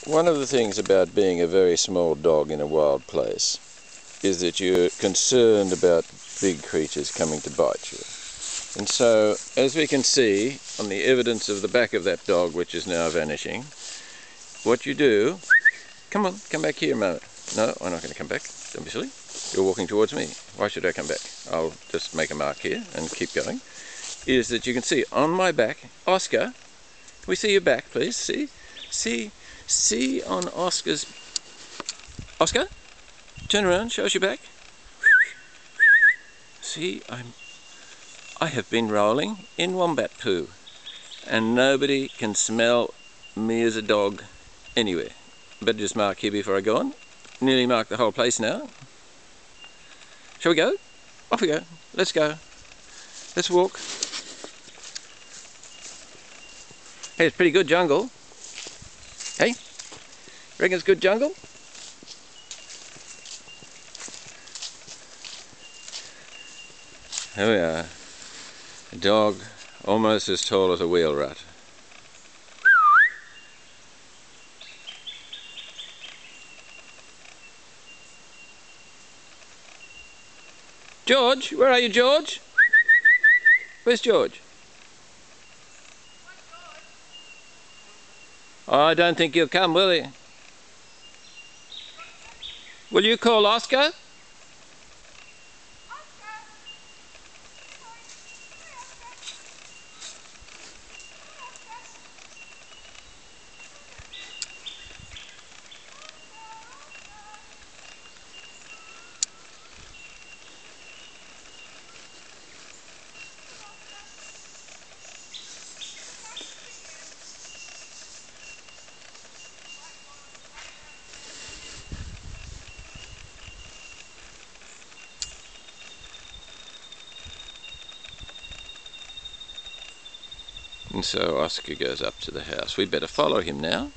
One of the things about being a very small dog in a wild place is that you're concerned about big creatures coming to bite you. And so, as we can see on the evidence of the back of that dog, which is now vanishing, what you do... Come on, come back here a moment. No, I'm not going to come back. Don't be silly. You're walking towards me. Why should I come back? I'll just make a mark here and keep going. Is that you can see on my back, Oscar, can we see your back, please? See on Oscar's... Oscar, turn around, show us your back. See, I have been rolling in wombat poo, and nobody can smell me as a dog anywhere. Better just mark here before I go on. Nearly marked the whole place now. Shall we go? Off we go. Let's go. Let's walk. Hey, it's pretty good jungle. Hey, reckon it's good jungle? Here we are. A dog almost as tall as a wheel rat. George, where are you, George? Where's George? Oh, I don't think he'll come, will he? Will you call Oscar? And so Oscar goes up to the house. We better follow him now.